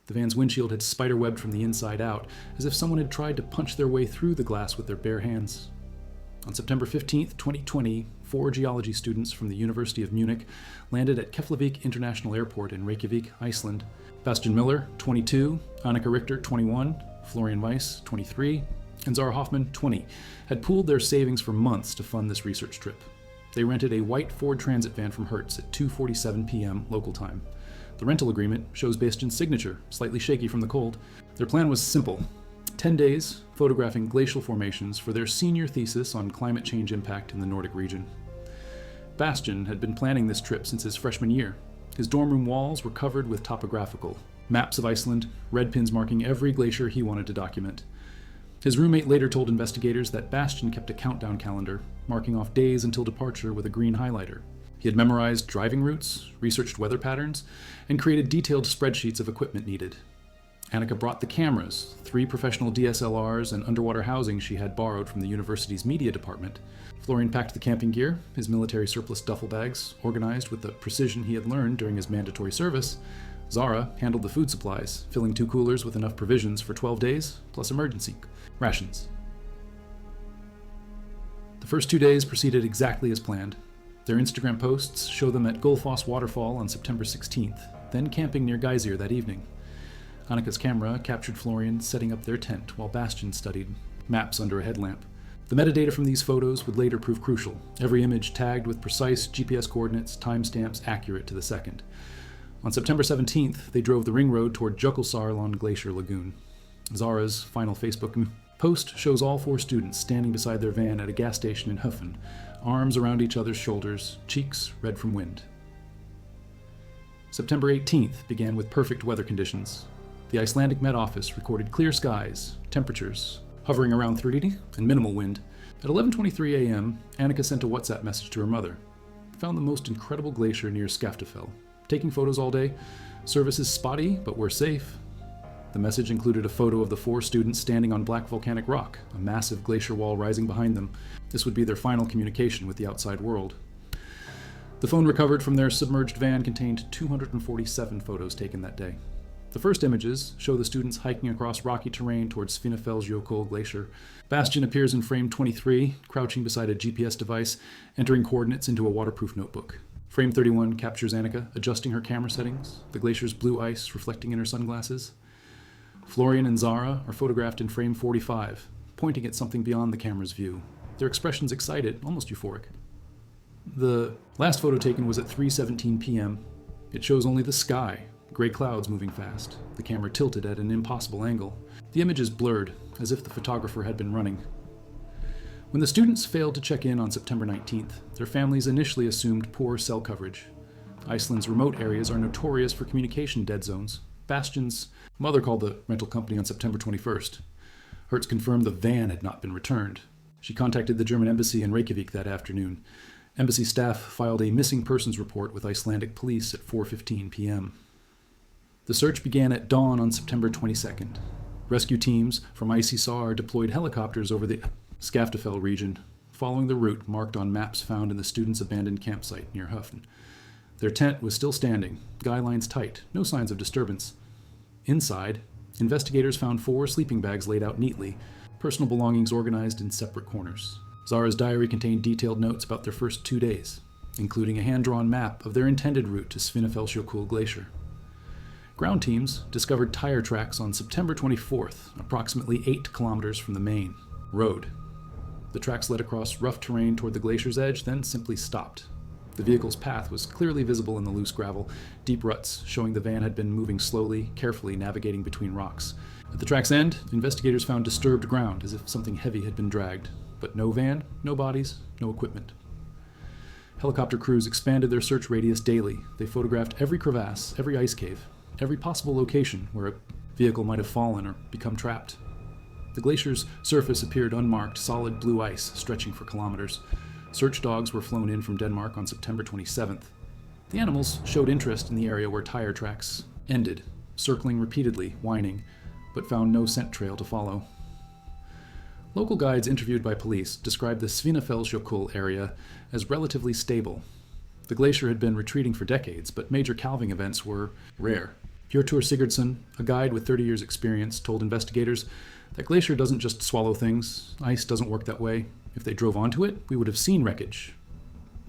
The van's windshield had spiderwebbed from the inside out, as if someone had tried to punch their way through the glass with their bare hands. On September 15, 2020, 4 geology students from the University of Munich landed at Keflavik International Airport in Reykjavík, Iceland. Bastian Miller, 22, Annika Richter, 21, Florian Weiss, 23, and Zara Hoffman, 20, had pooled their savings for months to fund this research trip. They rented a white Ford Transit van from Hertz at 2:47 p.m. local time. The rental agreement shows Bastian's signature, slightly shaky from the cold. Their plan was simple: 10 days photographing glacial formations for their senior thesis on climate change impact in the Nordic region. Bastian had been planning this trip since his freshman year. His dorm room walls were covered with topographical maps of Iceland, red pins marking every glacier he wanted to document. His roommate later told investigators that Bastian kept a countdown calendar, marking off days until departure with a green highlighter. He had memorized driving routes, researched weather patterns, and created detailed spreadsheets of equipment needed. Annika brought the cameras, 3 professional DSLRs, and underwater housing she had borrowed from the university's media department. Florian packed the camping gear, his military surplus duffel bags, organized with the precision he had learned during his mandatory service. Zara handled the food supplies, filling 2 coolers with enough provisions for 12 days, plus emergency rations. The first 2 days proceeded exactly as planned. Their Instagram posts show them at Gullfoss Waterfall on September 16th, then camping near Glacier that evening. Annika's camera captured Florian setting up their tent while Bastian studied maps under a headlamp. The metadata from these photos would later prove crucial, every image tagged with precise GPS coordinates, timestamps accurate to the second. On September 17th, they drove the ring road toward Jökulsárlón Glacier Lagoon. Zara's final Facebook post shows all 4 students standing beside their van at a gas station in Höfen, arms around each other's shoulders, cheeks red from wind. September 18th began with perfect weather conditions. The Icelandic Met Office recorded clear skies, temperatures hovering around 30, and minimal wind. At 11:23 a.m., Annika sent a WhatsApp message to her mother. Found the most incredible glacier near Skaftafell. Taking photos all day. Service is spotty, but we're safe. The message included a photo of the 4 students standing on black volcanic rock, a massive glacier wall rising behind them. This would be their final communication with the outside world. The phone recovered from their submerged van contained 247 photos taken that day. The first images show the students hiking across rocky terrain towards Skaftafellsjökull Glacier. Bastian appears in frame 23, crouching beside a GPS device, entering coordinates into a waterproof notebook. Frame 31 captures Annika adjusting her camera settings, the glacier's blue ice reflecting in her sunglasses. Florian and Zara are photographed in frame 45, pointing at something beyond the camera's view, their expressions excited, almost euphoric. The last photo taken was at 3:17 p.m. It shows only the sky, gray clouds moving fast, the camera tilted at an impossible angle. The image is blurred, as if the photographer had been running. When the students failed to check in on September 19th, their families initially assumed poor cell coverage. Iceland's remote areas are notorious for communication dead zones. Bastian's mother called the rental company on September 21st. Hertz confirmed the van had not been returned. She contacted the German embassy in Reykjavík that afternoon. Embassy staff filed a missing persons report with Icelandic police at 4:15 p.m. The search began at dawn on September 22nd. Rescue teams from ICSAR deployed helicopters over the Skaftafell region, following the route marked on maps found in the students' abandoned campsite near Höfen. Their tent was still standing, guy lines tight, no signs of disturbance. Inside, investigators found 4 sleeping bags laid out neatly, personal belongings organized in separate corners. Zara's diary contained detailed notes about their first 2 days, including a hand-drawn map of their intended route to Skaftafellsjökull Glacier. Ground teams discovered tire tracks on September 24th, approximately 8 kilometers from the main road. The tracks led across rough terrain toward the glacier's edge, then simply stopped. The vehicle's path was clearly visible in the loose gravel, deep ruts showing the van had been moving slowly, carefully navigating between rocks. At the track's end, investigators found disturbed ground, as if something heavy had been dragged. But no van, no bodies, no equipment. Helicopter crews expanded their search radius daily. They photographed every crevasse, every ice cave, every possible location where a vehicle might have fallen or become trapped. The glacier's surface appeared unmarked, solid blue ice stretching for kilometers. Search dogs were flown in from Denmark on September 27th. The animals showed interest in the area where tire tracks ended, circling repeatedly, whining, but found no scent trail to follow. Local guides interviewed by police described the Skaftafellsjökull area as relatively stable. The glacier had been retreating for decades, but major calving events were rare. Björtur Sigurdsson, a guide with 30 years' experience, told investigators that Glacier doesn't just swallow things. Ice doesn't work that way. If they drove onto it, we would have seen wreckage.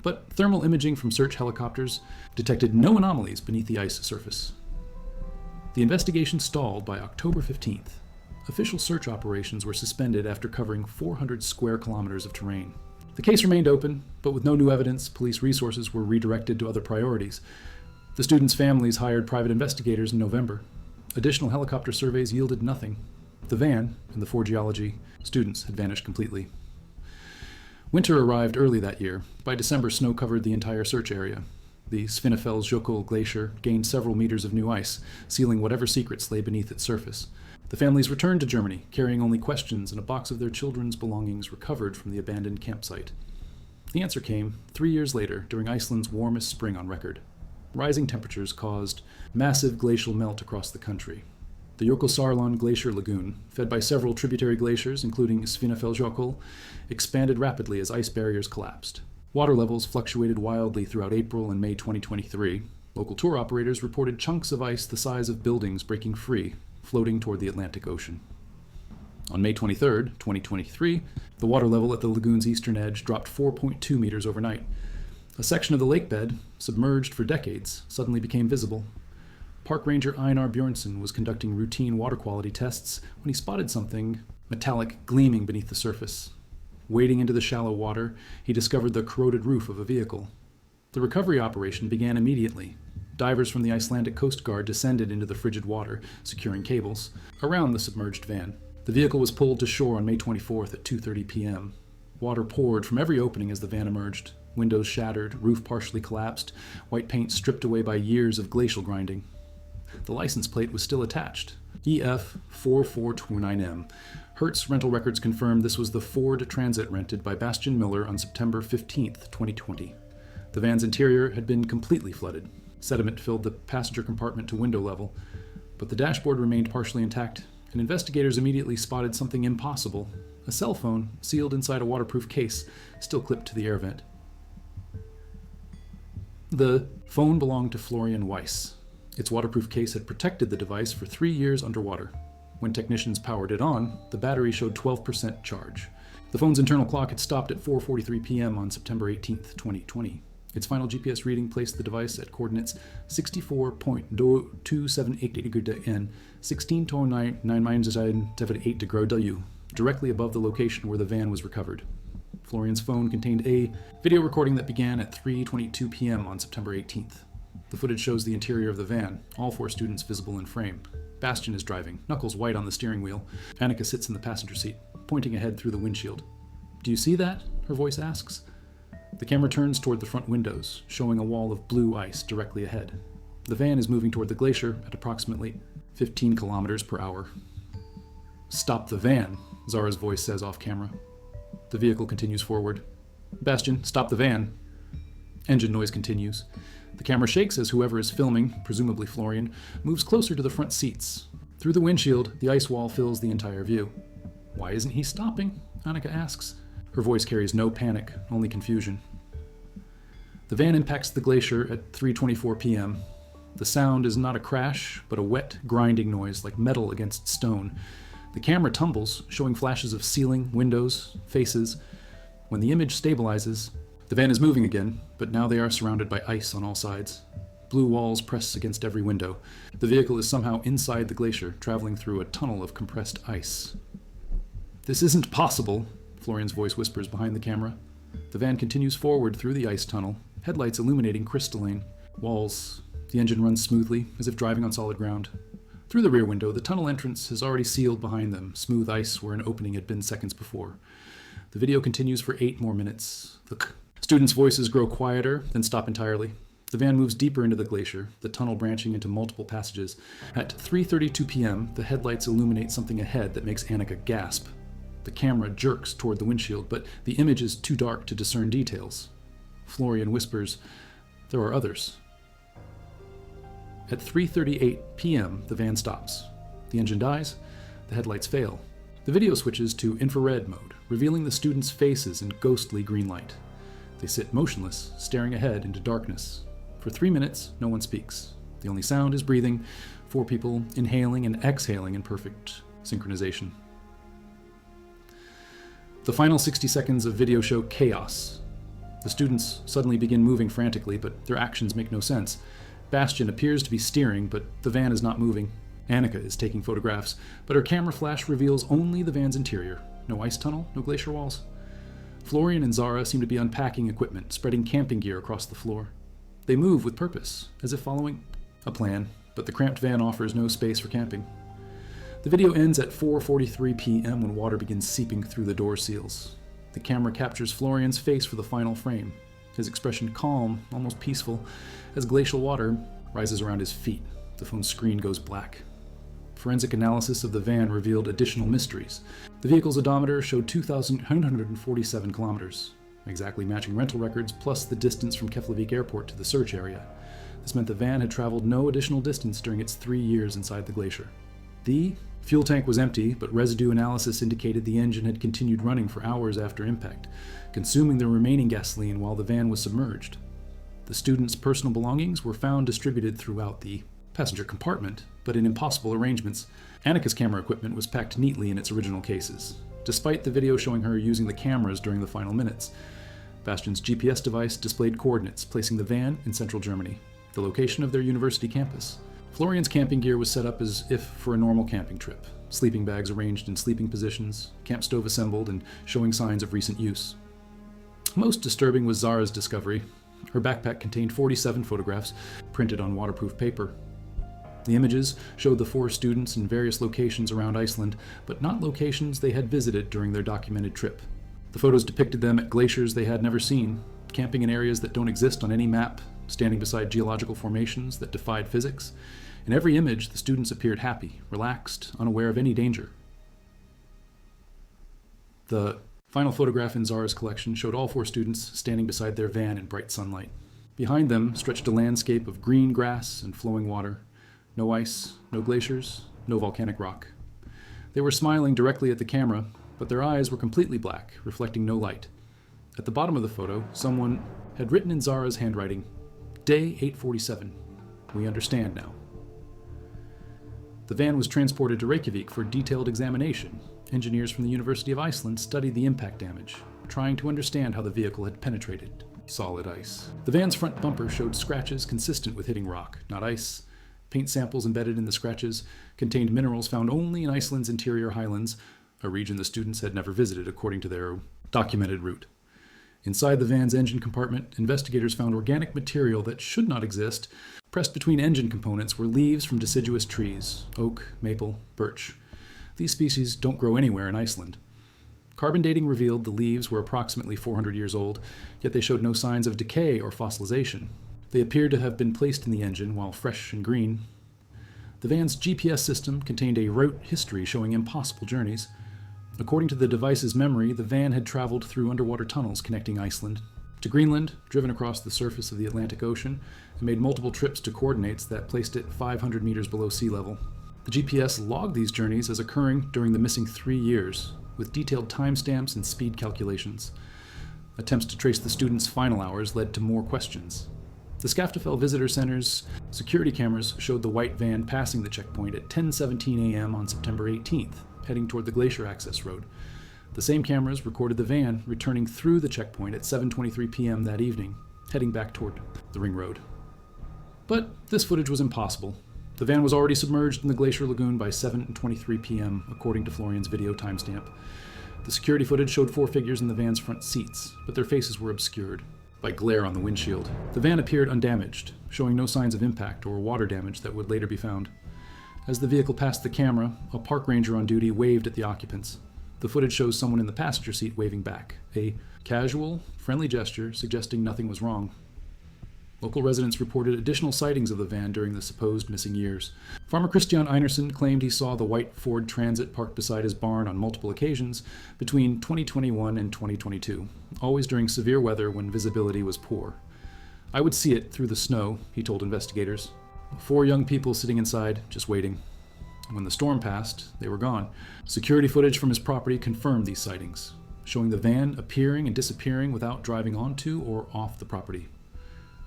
But thermal imaging from search helicopters detected no anomalies beneath the ice surface. The investigation stalled by October 15th. Official search operations were suspended after covering 400 square kilometers of terrain. The case remained open, but with no new evidence, police resources were redirected to other priorities. The students' families hired private investigators in November. Additional helicopter surveys yielded nothing. The van and the 4 geology students had vanished completely. Winter arrived early that year. By December, snow covered the entire search area. The Skaftafell glacier gained several meters of new ice, sealing whatever secrets lay beneath its surface. The families returned to Germany, carrying only questions and a box of their children's belongings recovered from the abandoned campsite. The answer came 3 years later, during Iceland's warmest spring on record. Rising temperatures caused massive glacial melt across the country. The Jökulsárlón glacier lagoon, fed by several tributary glaciers, including Skaftafellsjökull, expanded rapidly as ice barriers collapsed. Water levels fluctuated wildly throughout April and May 2023. Local tour operators reported chunks of ice the size of buildings breaking free, floating toward the Atlantic Ocean. On May 23, 2023, the water level at the lagoon's eastern edge dropped 4.2 meters overnight. A section of the lake bed, submerged for decades, suddenly became visible. Park ranger Einar Björnsson was conducting routine water quality tests when he spotted something metallic gleaming beneath the surface. Wading into the shallow water, he discovered the corroded roof of a vehicle. The recovery operation began immediately. Divers from the Icelandic Coast Guard descended into the frigid water, securing cables, around the submerged van. The vehicle was pulled to shore on May 24th at 2:30 p.m. Water poured from every opening as the van emerged. Windows shattered, roof partially collapsed, white paint stripped away by years of glacial grinding. The license plate was still attached, EF4429M. Hertz rental records confirmed this was the Ford Transit rented by Bastian Miller on September 15, 2020. The van's interior had been completely flooded. Sediment filled the passenger compartment to window level, but the dashboard remained partially intact, and investigators immediately spotted something impossible: a cell phone sealed inside a waterproof case, still clipped to the air vent. The phone belonged to Florian Weiss. Its waterproof case had protected the device for 3 years underwater. When technicians powered it on, the battery showed 12% charge. The phone's internal clock had stopped at 4:43 p.m. on September 18, 2020. Its final GPS reading placed the device at coordinates 64.278 and 16.978°W, directly above the location where the van was recovered. Florian's phone contained a video recording that began at 3:22 p.m. on September 18th. The footage shows the interior of the van, all 4 students visible in frame. Bastian is driving, knuckles white on the steering wheel. Annika sits in the passenger seat, pointing ahead through the windshield. "Do you see that?" her voice asks. The camera turns toward the front windows, showing a wall of blue ice directly ahead. The van is moving toward the glacier at approximately 15 kilometers per hour. "Stop the van," Zara's voice says off camera. The vehicle continues forward. "Bastian, stop the van." Engine noise continues. The camera shakes as whoever is filming, presumably Florian, moves closer to the front seats. Through the windshield, the ice wall fills the entire view. "Why isn't he stopping?" Annika asks. Her voice carries no panic, only confusion. The van impacts the glacier at 3:24 p.m. The sound is not a crash, but a wet, grinding noise like metal against stone. The camera tumbles, showing flashes of ceiling, windows, faces. When the image stabilizes, the van is moving again, but now they are surrounded by ice on all sides. Blue walls press against every window. The vehicle is somehow inside the glacier, traveling through a tunnel of compressed ice. "This isn't possible," Florian's voice whispers behind the camera. The van continues forward through the ice tunnel, headlights illuminating crystalline walls. The engine runs smoothly, as if driving on solid ground. Through the rear window, the tunnel entrance has already sealed behind them, smooth ice where an opening had been seconds before. The video continues for 8 more minutes. The students' voices grow quieter, then stop entirely. The van moves deeper into the glacier, the tunnel branching into multiple passages. At 3:32 p.m., the headlights illuminate something ahead that makes Annika gasp. The camera jerks toward the windshield, but the image is too dark to discern details. Florian whispers, "There are others." At 3:38 p.m., the van stops. The engine dies, the headlights fail. The video switches to infrared mode, revealing the students' faces in ghostly green light. They sit motionless, staring ahead into darkness. For 3 minutes, no one speaks. The only sound is breathing. 4 people inhaling and exhaling in perfect synchronization. The final 60 seconds of video show chaos. The students suddenly begin moving frantically, but their actions make no sense. Bastian appears to be steering, but the van is not moving. Annika is taking photographs, but her camera flash reveals only the van's interior. No ice tunnel, no glacier walls. Florian and Zara seem to be unpacking equipment, spreading camping gear across the floor. They move with purpose, as if following a plan, but the cramped van offers no space for camping. The video ends at 4:43 p.m. when water begins seeping through the door seals. The camera captures Florian's face for the final frame, his expression calm, almost peaceful, as glacial water rises around his feet. The phone's screen goes black. Forensic analysis of the van revealed additional mysteries. The vehicle's odometer showed 2,947 kilometers, exactly matching rental records plus the distance from Keflavik Airport to the search area. This meant the van had traveled no additional distance during its 3 years inside the glacier. The fuel tank was empty, but residue analysis indicated the engine had continued running for hours after impact, consuming the remaining gasoline while the van was submerged. The students' personal belongings were found distributed throughout the passenger compartment, but in impossible arrangements. Annika's camera equipment was packed neatly in its original cases, despite the video showing her using the cameras during the final minutes. Bastian's GPS device displayed coordinates, placing the van in central Germany, the location of their university campus. Florian's camping gear was set up as if for a normal camping trip. Sleeping bags arranged in sleeping positions, camp stove assembled and showing signs of recent use. Most disturbing was Zara's discovery. Her backpack contained 47 photographs, printed on waterproof paper. The images showed the 4 students in various locations around Iceland, but not locations they had visited during their documented trip. The photos depicted them at glaciers they had never seen, camping in areas that don't exist on any map, standing beside geological formations that defied physics. In every image, the students appeared happy, relaxed, unaware of any danger. The final photograph in Zara's collection showed all 4 students standing beside their van in bright sunlight. Behind them stretched a landscape of green grass and flowing water. No ice, no glaciers, no volcanic rock. They were smiling directly at the camera, but their eyes were completely black, reflecting no light. At the bottom of the photo, someone had written in Zara's handwriting, "Day 847. We understand now." The van was transported to Reykjavík for detailed examination. Engineers from the University of Iceland studied the impact damage, trying to understand how the vehicle had penetrated solid ice. The van's front bumper showed scratches consistent with hitting rock, not ice. Paint samples embedded in the scratches contained minerals found only in Iceland's interior highlands, a region the students had never visited according to their documented route. Inside the van's engine compartment, investigators found organic material that should not exist. Pressed between engine components were leaves from deciduous trees, oak, maple, birch. These species don't grow anywhere in Iceland. Carbon dating revealed the leaves were approximately 400 years old, yet they showed no signs of decay or fossilization. They appeared to have been placed in the engine while fresh and green. The van's GPS system contained a route history showing impossible journeys. According to the device's memory, the van had traveled through underwater tunnels connecting Iceland to Greenland, driven across the surface of the Atlantic Ocean, and made multiple trips to coordinates that placed it 500 meters below sea level. The GPS logged these journeys as occurring during the missing 3 years, with detailed timestamps and speed calculations. Attempts to trace the students' final hours led to more questions. The Skaftafell Visitor Center's security cameras showed the white van passing the checkpoint at 10:17 a.m. on September 18th, heading toward the glacier access road. The same cameras recorded the van returning through the checkpoint at 7:23 p.m. that evening, heading back toward the ring road. But this footage was impossible. The van was already submerged in the glacier lagoon by 7:23 p.m., according to Florian's video timestamp. The security footage showed 4 figures in the van's front seats, but their faces were obscured by glare on the windshield. The van appeared undamaged, showing no signs of impact or water damage that would later be found. As the vehicle passed the camera, a park ranger on duty waved at the occupants. The footage shows someone in the passenger seat waving back, a casual, friendly gesture suggesting nothing was wrong. Local residents reported additional sightings of the van during the supposed missing years. Farmer Christian Einarsson claimed he saw the white Ford Transit parked beside his barn on multiple occasions between 2021 and 2022, always during severe weather when visibility was poor. "I would see it through the snow," he told investigators. 4 young people sitting inside, just waiting. When the storm passed, they were gone. Security footage from his property confirmed these sightings, showing the van appearing and disappearing without driving onto or off the property.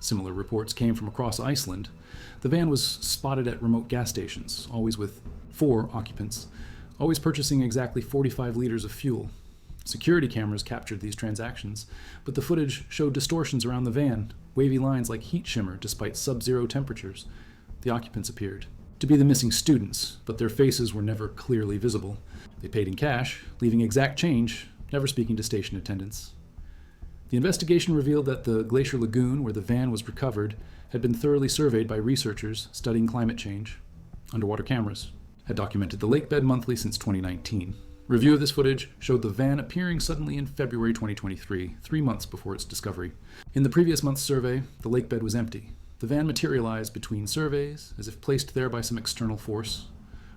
Similar reports came from across Iceland. The van was spotted at remote gas stations, always with 4 occupants, always purchasing exactly 45 liters of fuel. Security cameras captured these transactions, but the footage showed distortions around the van, wavy lines like heat shimmer despite sub-zero temperatures. The occupants appeared to be the missing students, but their faces were never clearly visible. They paid in cash, leaving exact change, never speaking to station attendants. The investigation revealed that the Glacier lagoon where the van was recovered had been thoroughly surveyed by researchers studying climate change. Underwater cameras had documented the lakebed monthly since 2019. Review of this footage showed the van appearing suddenly in February 2023, 3 months before its discovery. In the previous month's survey, the lakebed was empty. The van materialized between surveys, as if placed there by some external force.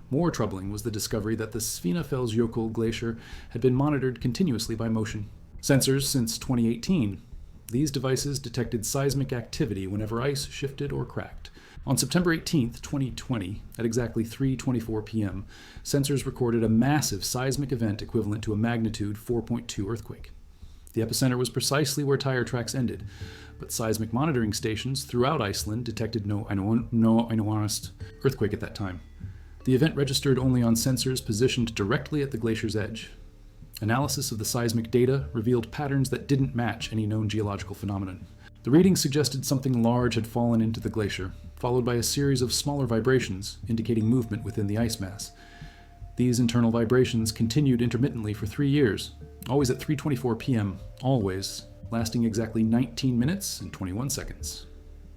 More troubling was the discovery that the Skaftafell glacier had been monitored continuously by motion sensors since 2018. These devices detected seismic activity whenever ice shifted or cracked. On September 18, 2020, at exactly 3:24 p.m., sensors recorded a massive seismic event equivalent to a magnitude 4.2 earthquake. The epicenter was precisely where tire tracks ended, but seismic monitoring stations throughout Iceland detected no honest earthquake at that time. The event registered only on sensors positioned directly at the glacier's edge. Analysis of the seismic data revealed patterns that didn't match any known geological phenomenon. The readings suggested something large had fallen into the glacier, followed by a series of smaller vibrations indicating movement within the ice mass. These internal vibrations continued intermittently for 3 years, always at 3:24 p.m., always, lasting exactly 19 minutes and 21 seconds.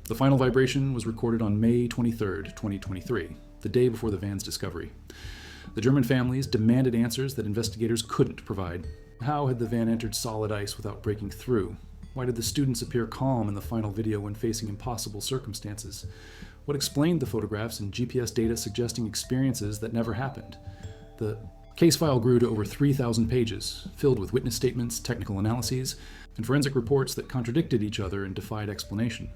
The final vibration was recorded on May 23, 2023, the day before the van's discovery. The German families demanded answers that investigators couldn't provide. How had the van entered solid ice without breaking through? Why did the students appear calm in the final video when facing impossible circumstances? What explained the photographs and GPS data suggesting experiences that never happened? The case file grew to over 3,000 pages, filled with witness statements, technical analyses, and forensic reports that contradicted each other and defied explanation.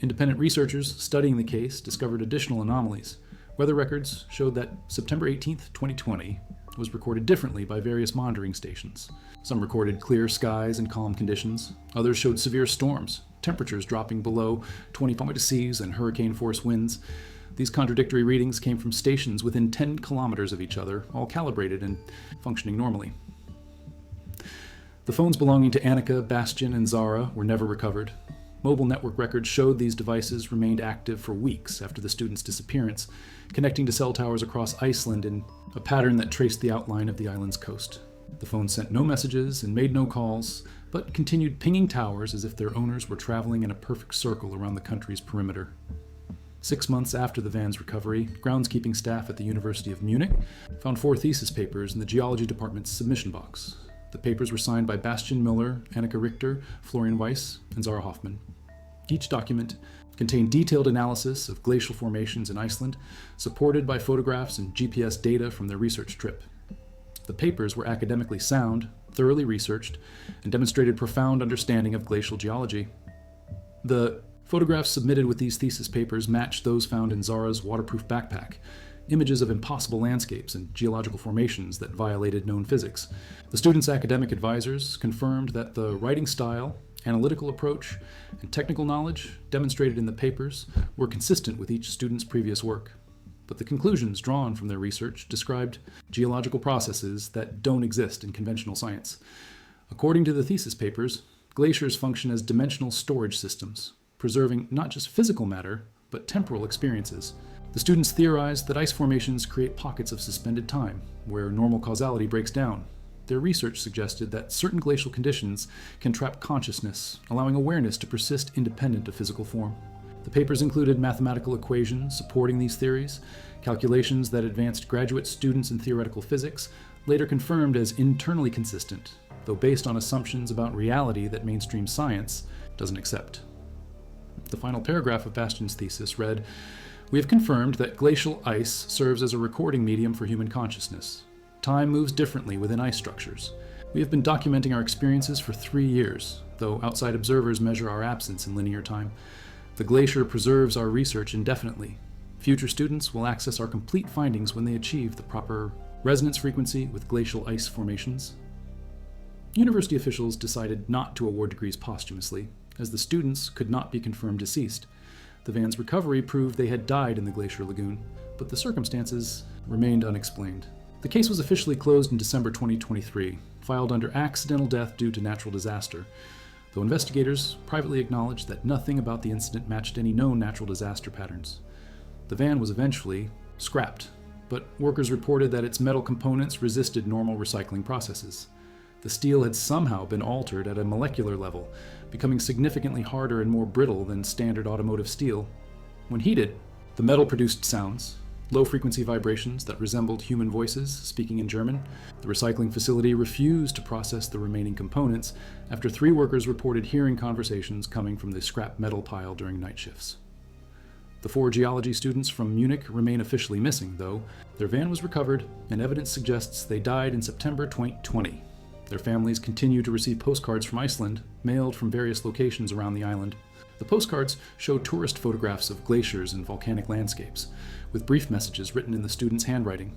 Independent researchers studying the case discovered additional anomalies. Weather records showed that September 18, 2020, was recorded differently by various monitoring stations. Some recorded clear skies and calm conditions. Others showed severe storms, temperatures dropping below 20 Cs and hurricane-force winds. These contradictory readings came from stations within 10 kilometers of each other, all calibrated and functioning normally. The phones belonging to Annika, Bastian, and Zara were never recovered. Mobile network records showed these devices remained active for weeks after the students' disappearance, connecting to cell towers across Iceland in a pattern that traced the outline of the island's coast. The phones sent no messages and made no calls, but continued pinging towers as if their owners were traveling in a perfect circle around the country's perimeter. 6 months after the van's recovery, groundskeeping staff at the University of Munich found 4 thesis papers in the geology department's submission box. The papers were signed by Bastian Müller, Annika Richter, Florian Weiss, and Zara Hoffmann. Each document contained detailed analysis of glacial formations in Iceland, supported by photographs and GPS data from their research trip. The papers were academically sound, thoroughly researched, and demonstrated profound understanding of glacial geology. The photographs submitted with these thesis papers matched those found in Zara's waterproof backpack, images of impossible landscapes and geological formations that violated known physics. The students' academic advisors confirmed that the writing style, analytical approach, and technical knowledge demonstrated in the papers were consistent with each student's previous work. But the conclusions drawn from their research described geological processes that don't exist in conventional science. According to the thesis papers, glaciers function as dimensional storage systems, preserving not just physical matter, but temporal experiences. The students theorized that ice formations create pockets of suspended time, where normal causality breaks down. Their research suggested that certain glacial conditions can trap consciousness, allowing awareness to persist independent of physical form. The papers included mathematical equations supporting these theories, calculations that advanced graduate students in theoretical physics, later confirmed as internally consistent, though based on assumptions about reality that mainstream science doesn't accept. The final paragraph of Bastian's thesis read, "We have confirmed that glacial ice serves as a recording medium for human consciousness. Time moves differently within ice structures. We have been documenting our experiences for 3 years, though outside observers measure our absence in linear time. The glacier preserves our research indefinitely. Future students will access our complete findings when they achieve the proper resonance frequency with glacial ice formations." University officials decided not to award degrees posthumously, as the students could not be confirmed deceased. The van's recovery proved they had died in the glacier lagoon, but the circumstances remained unexplained. The case was officially closed in December 2023, filed under accidental death due to natural disaster, though investigators privately acknowledged that nothing about the incident matched any known natural disaster patterns. The van was eventually scrapped, but workers reported that its metal components resisted normal recycling processes. The steel had somehow been altered at a molecular level, becoming significantly harder and more brittle than standard automotive steel. When heated, the metal produced sounds, low-frequency vibrations that resembled human voices speaking in German. The recycling facility refused to process the remaining components after 3 workers reported hearing conversations coming from the scrap metal pile during night shifts. The 4 geology students from Munich remain officially missing, though. Their van was recovered, and evidence suggests they died in September 2020. Their families continue to receive postcards from Iceland, mailed from various locations around the island. The postcards show tourist photographs of glaciers and volcanic landscapes, with brief messages written in the students' handwriting.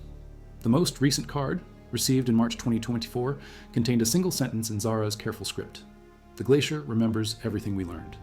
The most recent card, received in March 2024, contained a single sentence in Zara's careful script. "The glacier remembers everything we learned."